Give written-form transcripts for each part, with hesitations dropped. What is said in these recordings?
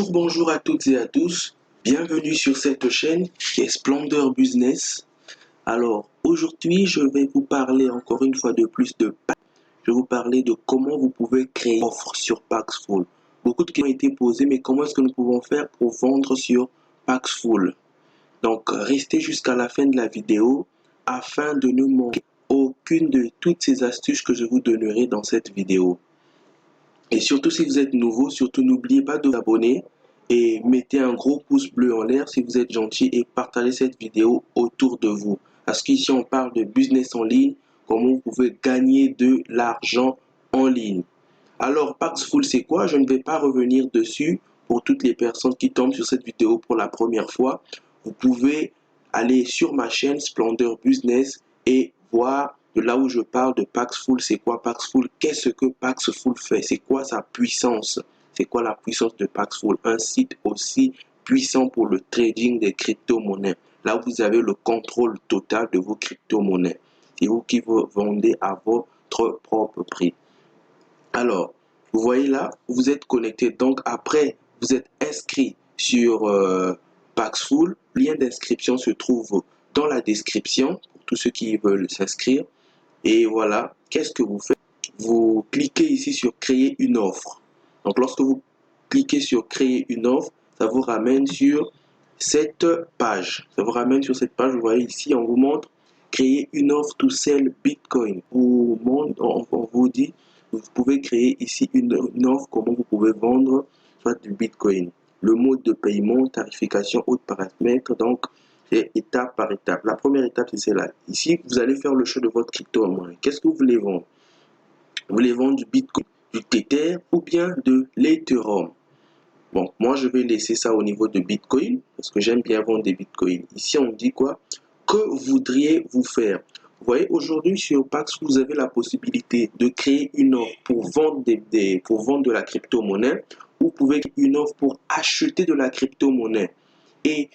Bonjour à toutes et à tous. Bienvenue sur cette chaîne qui est Splendeur Business. Alors, aujourd'hui, je vais vous parler encore une fois de plus de Paxful. Je vais vous parler de comment vous pouvez créer une offre sur Paxful. Beaucoup de questions ont été posées, mais comment est-ce que nous pouvons faire pour vendre sur Paxful? Donc, restez jusqu'à la fin de la vidéo afin de ne manquer aucune de toutes ces astuces que je vous donnerai dans cette vidéo. Et surtout, si vous êtes nouveau, surtout n'oubliez pas de vous abonner et mettez un gros pouce bleu en l'air si vous êtes gentil et partagez cette vidéo autour de vous. Parce qu'ici, on parle de business en ligne, comment vous pouvez gagner de l'argent en ligne. Alors, Paxful, c'est quoi? Je ne vais pas revenir dessus pour toutes les personnes qui tombent sur cette vidéo pour la première fois. Vous pouvez aller sur ma chaîne Splendeur Business et voir de là où je parle de Paxful. C'est quoi Paxful? Qu'est-ce que Paxful fait? C'est quoi sa puissance? C'est quoi la puissance de Paxful? Un site aussi puissant pour le trading des crypto-monnaies. Là où vous avez le contrôle total de vos crypto-monnaies. C'est vous qui vous vendez à votre propre prix. Alors, vous voyez là, vous êtes connecté. Donc, après, vous êtes inscrit sur Paxful. Le lien d'inscription se trouve dans la description pour tous ceux qui veulent s'inscrire. Et voilà, qu'est-ce que vous faites? Vous cliquez ici sur créer une offre. Donc, lorsque vous cliquez sur créer une offre, ça vous ramène sur cette page. Ça vous ramène sur cette page. Vous voyez ici, on vous montre créer une offre to sell Bitcoin. On vous dit, vous pouvez créer ici une offre, comment vous pouvez vendre soit du Bitcoin. Le mode de paiement, tarification, autres paramètres. Donc, c'est étape par étape. La première étape, c'est celle-là. Ici, vous allez faire le choix de votre crypto-monnaie. Qu'est-ce que vous voulez vendre? Vous voulez vendre du Bitcoin, du Tether ou bien de l'Ethereum? Bon, moi, je vais laisser ça au niveau de Bitcoin parce que j'aime bien vendre des Bitcoins. Ici, on dit quoi? Que voudriez-vous faire? Vous voyez, aujourd'hui, sur Pax, vous avez la possibilité de créer une offre pour vendre, pour vendre de la crypto-monnaie ou vous pouvez créer une offre pour acheter de la crypto-monnaie. Et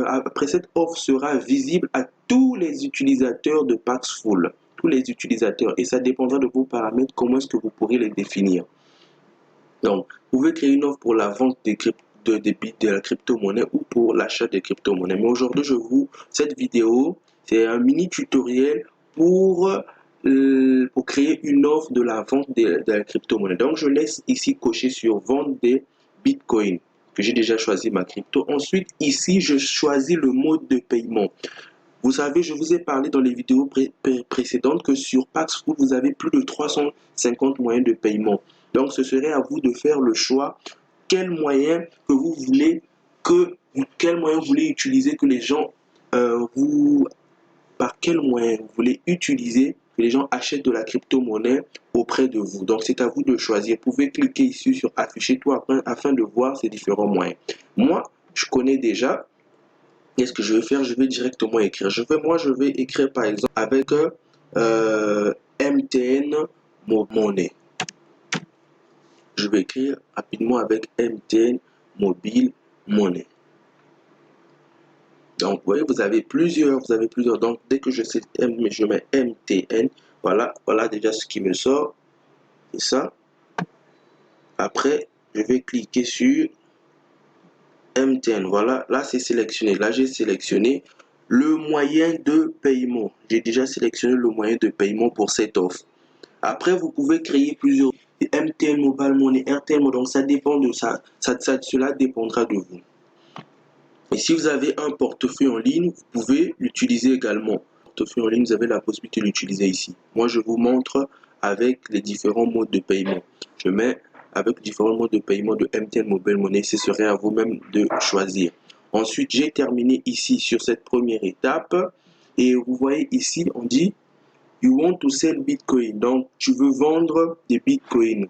après, cette offre sera visible à tous les utilisateurs de Paxful. Tous les utilisateurs. Et ça dépendra de vos paramètres, comment est-ce que vous pourrez les définir. Donc, vous pouvez créer une offre pour la vente de la crypto-monnaie ou pour l'achat des crypto-monnaies. Mais aujourd'hui, cette vidéo, c'est un mini tutoriel pour créer une offre de la vente de la crypto-monnaie. Donc, je laisse ici cocher sur vente des bitcoins, que j'ai déjà choisi ma crypto. Ensuite, ici, je choisis le mode de paiement. Vous savez, je vous ai parlé dans les vidéos précédentes que sur Paxful, vous avez plus de 350 moyens de paiement. Donc, ce serait à vous de faire le choix quel moyen que vous voulez quel moyen vous voulez utiliser que les gens par quel moyen vous voulez utiliser que les gens achètent de la crypto-monnaie auprès de vous. Donc, c'est à vous de choisir. Vous pouvez cliquer ici sur afficher tout afin de voir ces différents moyens. Moi, je connais déjà. Qu'est-ce que je vais faire? Je vais directement écrire. Je vais écrire par exemple avec MTN Money. Je vais écrire rapidement avec MTN Mobile Money. Donc, vous voyez, vous avez plusieurs. Donc, dès que je mets MTN. Voilà déjà ce qui me sort. C'est ça. Après, je vais cliquer sur MTN. Voilà, là c'est sélectionné. Là, j'ai sélectionné le moyen de paiement. J'ai déjà sélectionné le moyen de paiement pour cette offre. Après, vous pouvez créer plusieurs MTN Mobile Money, RTL. Donc, ça dépend de ça. Cela dépendra de vous. Et si vous avez un portefeuille en ligne, vous pouvez l'utiliser également. Portefeuille en ligne, vous avez la possibilité de l'utiliser ici. Moi, je vous montre avec les différents modes de paiement. Je mets avec différents modes de paiement de MTN Mobile Money. Ce serait à vous-même de choisir. Ensuite, j'ai terminé ici sur cette première étape. Et vous voyez ici, on dit You want to sell Bitcoin. Donc, tu veux vendre des Bitcoins.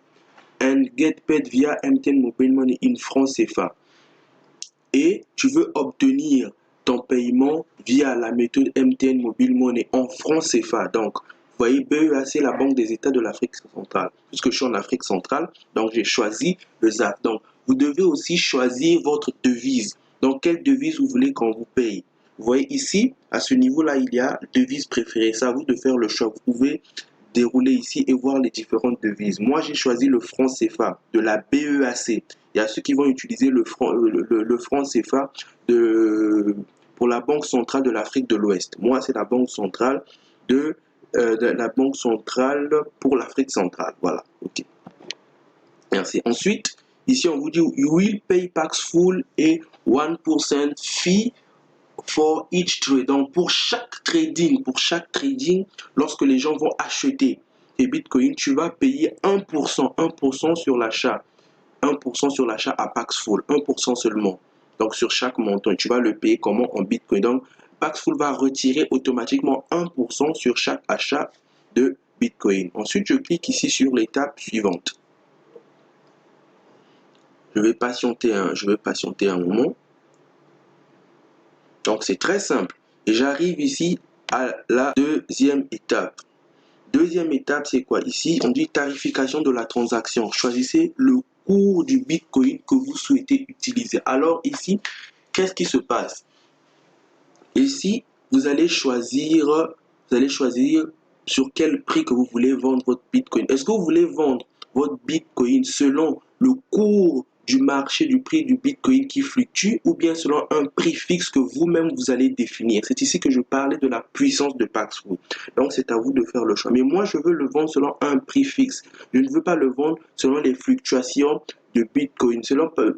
And get paid via MTN Mobile Money in francs CFA. Et tu veux obtenir ton paiement via la méthode MTN Mobile Money en francs CFA. Donc, vous voyez, BEA, c'est la Banque des États de l'Afrique centrale. Puisque je suis en Afrique centrale, donc j'ai choisi le ZAF. Donc, vous devez aussi choisir votre devise. Donc, quelle devise vous voulez qu'on vous paye? Vous voyez ici, à ce niveau-là, il y a devise préférée. C'est à vous de faire le choix. Vous pouvez dérouler ici et voir les différentes devises. Moi, j'ai choisi le franc CFA de la BEAC. Il y a ceux qui vont utiliser le franc CFA pour la Banque centrale de l'Afrique de l'Ouest. Moi, c'est la Banque centrale de la Banque centrale pour l'Afrique centrale. Voilà, ok. Merci. Ensuite, ici, on vous dit you will pay Paxful et 1% fee for each trade. Donc, pour chaque trading, lorsque les gens vont acheter des bitcoins, tu vas payer 1% sur l'achat. 1% sur l'achat à Paxful, 1% seulement. Donc, sur chaque montant, tu vas le payer comment en bitcoin. Donc, Paxful va retirer automatiquement 1% sur chaque achat de bitcoin. Ensuite, je clique ici sur l'étape suivante. Je vais patienter un moment. Donc, c'est très simple. Et j'arrive ici à la deuxième étape. Deuxième étape, c'est quoi? Ici, on dit tarification de la transaction. Choisissez le cours du Bitcoin que vous souhaitez utiliser. Alors ici, qu'est-ce qui se passe? Ici, vous allez choisir sur quel prix que vous voulez vendre votre Bitcoin. Est-ce que vous voulez vendre votre Bitcoin selon le cours du marché, du prix du Bitcoin qui fluctue, ou bien selon un prix fixe que vous-même vous allez définir? C'est ici que je parlais de la puissance de Paxful. Donc c'est à vous de faire le choix. Mais moi, je veux le vendre selon un prix fixe. Je ne veux pas le vendre selon les fluctuations de Bitcoin.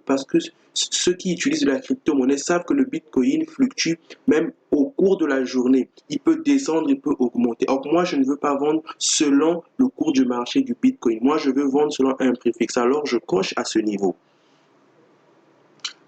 Parce que ceux qui utilisent la crypto-monnaie savent que le Bitcoin fluctue même au cours de la journée. Il peut descendre, il peut augmenter. Or, moi, je ne veux pas vendre selon le cours du marché du Bitcoin. Moi, je veux vendre selon un prix fixe. Alors, je coche à ce niveau.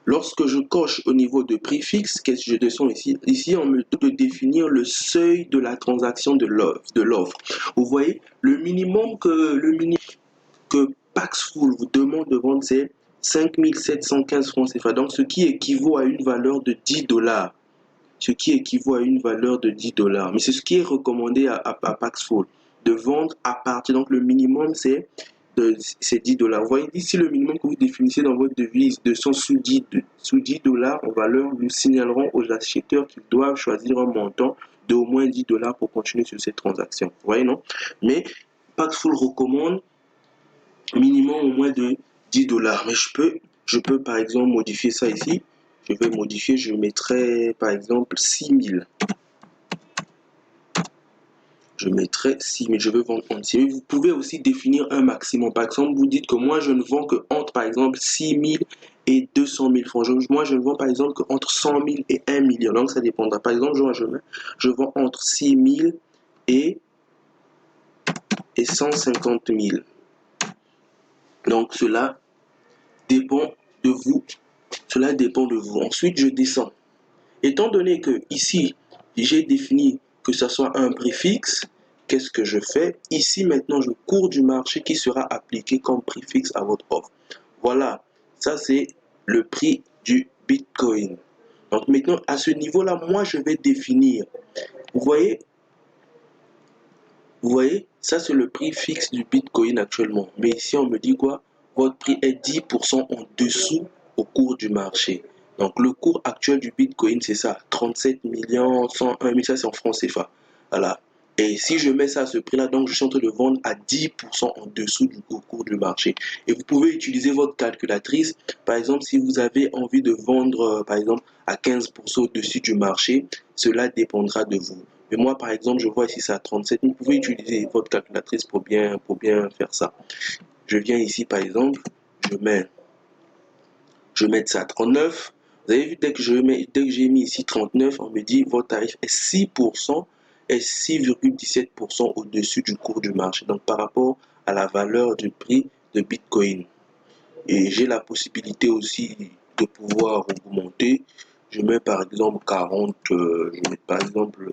Lorsque je coche au niveau de prix fixe, qu'est-ce que je descends ici? Ici, on me demande de définir le seuil de la transaction de l'offre. Vous voyez, le minimum que Paxful vous demande de vendre, c'est 5715 francs CFA. Donc, ce qui équivaut à une valeur de 10 $. Ce qui équivaut à une valeur de 10 $. Mais c'est ce qui est recommandé à Paxful, de vendre à partir. Donc, le minimum, c'est 10 $. Vous voyez ici le minimum que vous définissez dans votre devise de sous 10 $ en valeur. Nous signalerons aux acheteurs qu'ils doivent choisir un montant d'au moins 10 $ pour continuer sur cette transaction. Vous voyez, non? Mais Paxful recommande minimum au moins de 10 $. Mais je peux par exemple modifier ça ici. Je vais modifier, je mettrai par exemple 6000. Je mettrai 6000, je veux vendre entre 6000. Vous pouvez aussi définir un maximum. Par exemple, vous dites que moi je ne vends que entre par exemple 6000 et 200 000 francs. Moi je ne vends par exemple que entre 100 000 et 1 million. Donc ça dépendra. Par exemple, je vends entre 6000 et 150 000. Donc cela dépend de vous. Cela dépend de vous. Ensuite, je descends. Étant donné que ici, j'ai défini que ce soit un prix fixe, qu'est-ce que je fais? Ici, maintenant, je cours du marché qui sera appliqué comme prix fixe à votre offre. Voilà, ça c'est le prix du Bitcoin. Donc maintenant, à ce niveau-là, moi, je vais définir. Vous voyez, ça c'est le prix fixe du Bitcoin actuellement. Mais ici, on me dit quoi? Votre prix est 10% en dessous au cours du marché. Donc le cours actuel du Bitcoin, c'est ça, 37 101 000, ça c'est en francs CFA. Voilà. Et si je mets ça à ce prix-là, donc je suis en train de vendre à 10% en dessous du cours du marché. Et vous pouvez utiliser votre calculatrice. Par exemple, si vous avez envie de vendre, par exemple, à 15% au-dessus du marché, cela dépendra de vous. Mais moi, par exemple, je vois ici ça à 37. Vous pouvez utiliser votre calculatrice pour bien faire ça. Je viens ici, par exemple, je mets ça à 39. Vous avez vu, dès que j'ai mis ici 39, on me dit votre tarif est 6% et 6,17% au-dessus du cours du marché. Donc, par rapport à la valeur du prix de Bitcoin. Et j'ai la possibilité aussi de pouvoir augmenter. Je mets par exemple 40, je mets par exemple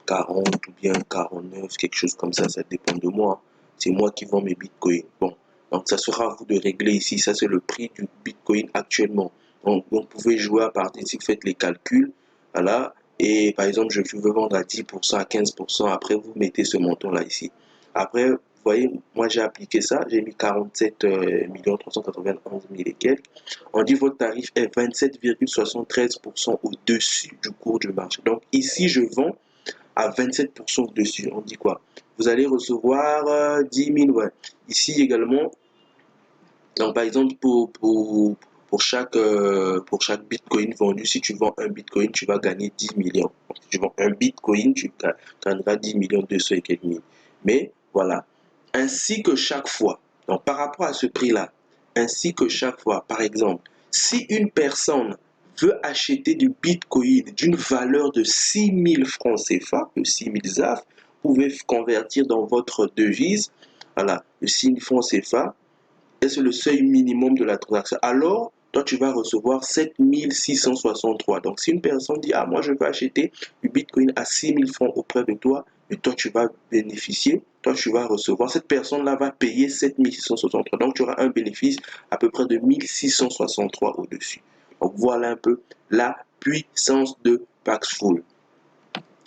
40 ou bien 49, quelque chose comme ça dépend de moi. C'est moi qui vends mes bitcoins. Bon, donc ça sera à vous de régler ici. Ça, c'est le prix du bitcoin actuellement. Donc, vous pouvez jouer à partir d'ici, faites les calculs. Voilà. Et par exemple, je veux vendre à 10%, à 15%. Après, vous mettez ce montant-là ici. Après, vous voyez, moi j'ai appliqué ça. J'ai mis 47 391 000 et quelques. On dit votre tarif est 27,73% au-dessus du cours du marché. Donc ici, je vends à 27% au-dessus. On dit quoi? Vous allez recevoir 10 000, ouais. Ici également, Donc, par exemple, pour chaque bitcoin vendu, si tu vends un bitcoin, tu vas gagner 10 millions. Donc, si tu vends un bitcoin, tu gagneras 10 millions 200 et quelques mille. Mais voilà. Ainsi que chaque fois, donc par rapport à ce prix-là, ainsi que chaque fois, par exemple, si une personne veut acheter du bitcoin d'une valeur de 6 000 francs CFA, de 6 000 ZAF, vous pouvez convertir dans votre devise, voilà, de 6 000 francs CFA, et c'est le seuil minimum de la transaction. Alors, toi, tu vas recevoir 7 663. Donc, si une personne dit, ah, moi, je veux acheter du Bitcoin à 6 000 francs auprès de toi, et toi, tu vas bénéficier, toi, tu vas recevoir. Cette personne-là va payer 7 663. Donc, tu auras un bénéfice à peu près de 1 663 au-dessus. Donc, voilà un peu la puissance de Paxful.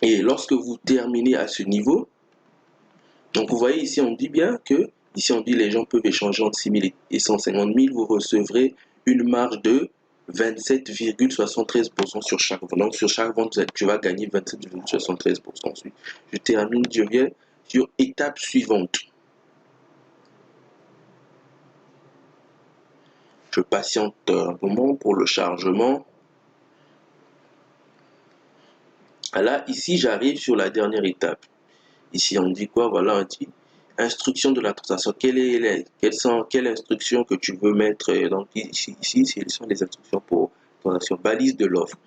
Et lorsque vous terminez à ce niveau, donc vous voyez ici, on dit bien que, ici on dit les gens peuvent échanger entre 6 000 et 150 000, vous recevrez une marge de 27,73% sur chaque vente. Donc sur chaque vente, tu vas gagner 27,73%. Ensuite, je termine, je viens sur étape suivante. Je patiente un moment pour le chargement. Là, ici, j'arrive sur la dernière étape. Ici, on dit quoi? Voilà, on dit instruction de la transaction. Quelle instruction que tu veux mettre? Donc, ici, ce sont des instructions pour transaction. Balise de l'offre.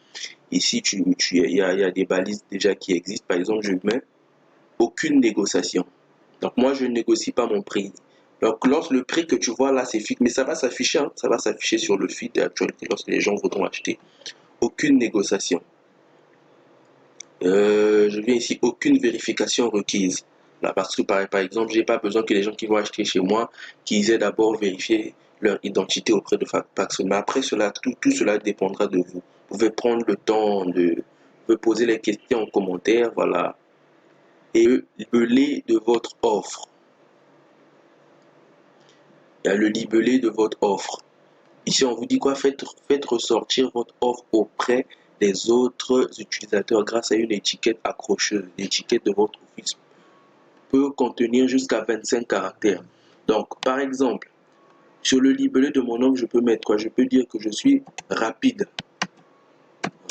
Ici, il y a des balises déjà qui existent. Par exemple, je mets aucune négociation. Donc, moi, je ne négocie pas mon prix. Donc, lorsque le prix que tu vois là, c'est fixe, mais ça va s'afficher, hein, ça va s'afficher sur le feed d'actualité lorsque les gens voudront acheter. Aucune négociation. Je viens ici, aucune vérification requise. Là, parce que par exemple, j'ai pas besoin que les gens qui vont acheter chez moi, qu'ils aient d'abord vérifié leur identité auprès de Paxful. Mais après cela, tout cela dépendra de vous. Vous pouvez prendre le temps de poser les questions en commentaire, voilà. Et le libellé de votre offre. Il y a le libellé de votre offre. Ici, on vous dit quoi? Faites ressortir votre offre auprès des autres utilisateurs grâce à une étiquette accrocheuse. L'étiquette de votre office peut contenir jusqu'à 25 caractères. Donc, par exemple, sur le libellé de mon offre, je peux mettre quoi? Je peux dire que je suis rapide.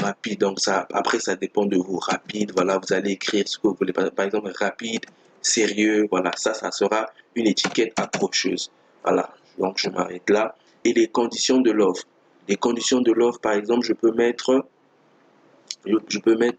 Rapide, donc ça, après, ça dépend de vous. Rapide, voilà, vous allez écrire ce que vous voulez. Par exemple, rapide, sérieux, voilà, ça sera une étiquette accrocheuse. Voilà, donc je m'arrête là. Et les conditions de l'offre. Les conditions de l'offre, par exemple, je peux mettre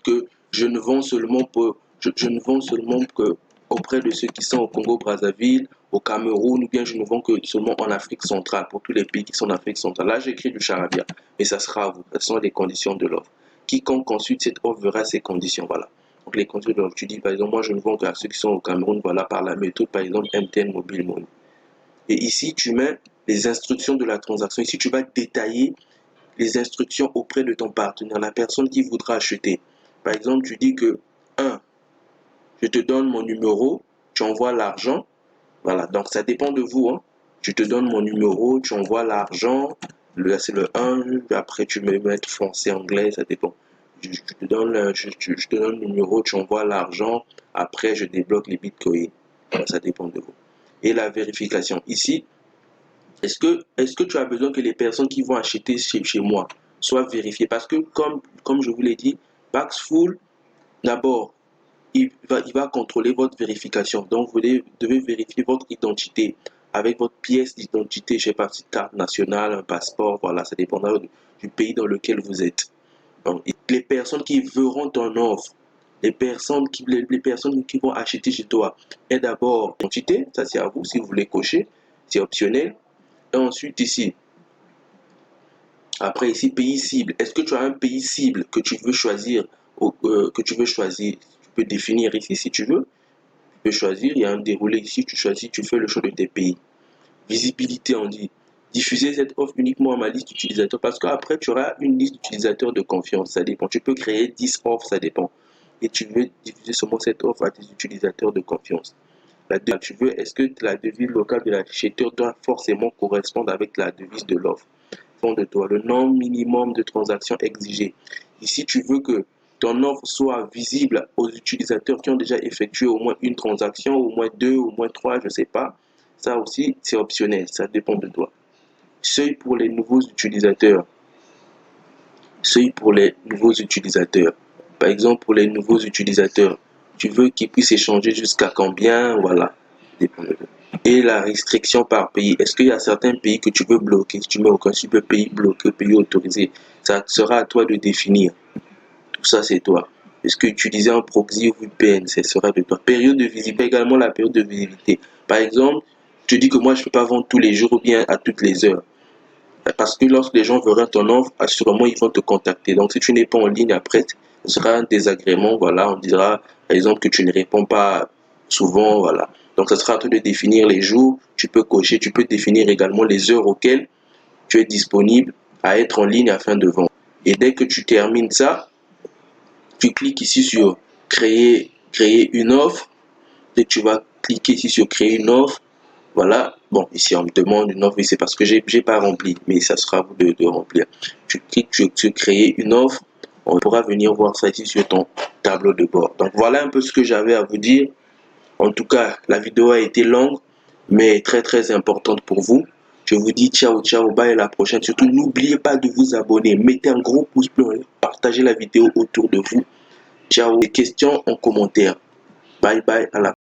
que je ne vends seulement que auprès de ceux qui sont au Congo-Brazzaville, au Cameroun, ou bien je ne vends que seulement en Afrique centrale, pour tous les pays qui sont en Afrique centrale. Là, j'écris du charabia, mais ça sera à vous. Ce sont les conditions de l'offre. Quiconque ensuite cette offre verra ces conditions, voilà. Donc les conditions de l'offre, tu dis par exemple, moi je ne vends qu'à ceux qui sont au Cameroun, voilà, par la méthode par exemple MTN Mobile Money. Et ici, tu mets les instructions de la transaction. Ici, tu vas détailler les instructions auprès de ton partenaire, la personne qui voudra acheter. Par exemple, tu dis que 1, je te donne mon numéro, tu envoies l'argent. Voilà, donc ça dépend de vous. Hein. Je te donne mon numéro, tu envoies l'argent. C'est le 1, après tu me mets français, anglais, ça dépend. Je te donne le numéro, tu envoies l'argent, après je débloque les bitcoins. Voilà, ça dépend de vous. Et la vérification. Ici, est-ce que tu as besoin que les personnes qui vont acheter chez moi soient vérifiées? Parce que comme je vous l'ai dit, Paxful, d'abord, il va contrôler votre vérification. Donc, vous devez vérifier votre identité avec votre pièce d'identité, je ne sais pas si carte nationale, un passeport, voilà, ça dépendra du pays dans lequel vous êtes. Donc, les personnes qui verront ton offre, les personnes qui vont acheter chez toi, et d'abord, identité, ça c'est à vous si vous voulez cocher, c'est optionnel. Et ensuite ici, après ici, pays cible. Est-ce que tu as un pays cible que tu veux choisir Tu peux définir ici si tu veux. Tu peux choisir, il y a un déroulé ici, tu choisis, tu fais le choix de tes pays. Visibilité, on dit. Diffuser cette offre uniquement à ma liste d'utilisateurs parce qu'après, tu auras une liste d'utilisateurs de confiance. Ça dépend. Tu peux créer 10 offres, ça dépend. Et tu veux diffuser seulement cette offre à tes utilisateurs de confiance. Est-ce que la devise locale de l'acheteur doit forcément correspondre avec la devise de l'offre? Fond de toi, le nombre minimum de transactions exigées. Ici, tu veux que ton offre soit visible aux utilisateurs qui ont déjà effectué au moins une transaction, au moins deux, au moins trois, je ne sais pas. Ça aussi, c'est optionnel, ça dépend de toi. Seuil pour les nouveaux utilisateurs. Seuil pour les nouveaux utilisateurs. Par exemple, pour les nouveaux utilisateurs, tu veux qu'ils puissent échanger jusqu'à combien? Voilà. Et la restriction par pays. Est-ce qu'il y a certains pays que tu veux bloquer? Si tu mets aucun, tu peux pays bloqué, pays autorisé. Ça sera à toi de définir. Tout ça, c'est toi. Est-ce que utiliser un proxy ou VPN, ce sera de toi. Période de visibilité, également la période de visibilité. Par exemple, tu dis que moi, je ne peux pas vendre tous les jours ou bien à toutes les heures. Parce que lorsque les gens verront ton offre, assurément, ils vont te contacter. Donc, si tu n'es pas en ligne après, ce sera un désagrément. Voilà, on dira, par exemple, que tu ne réponds pas souvent. Voilà. Donc, ce sera à toi de définir les jours. Tu peux cocher, tu peux définir également les heures auxquelles tu es disponible à être en ligne afin de vendre. Et dès que tu termines ça, tu cliques ici sur créer une offre. Et tu vas cliquer ici sur créer une offre. Voilà, bon, ici on me demande une offre, c'est parce que j'ai pas rempli, mais ça sera à vous de remplir. Tu cliques sur créer une offre, on pourra venir voir ça ici sur ton tableau de bord. Donc voilà un peu ce que j'avais à vous dire. En tout cas, la vidéo a été longue, mais très importante pour vous. Je vous dis ciao, bye, à la prochaine. Surtout, n'oubliez pas de vous abonner. Mettez un gros pouce bleu, partagez la vidéo autour de vous. Ciao, les questions en commentaire. Bye, à la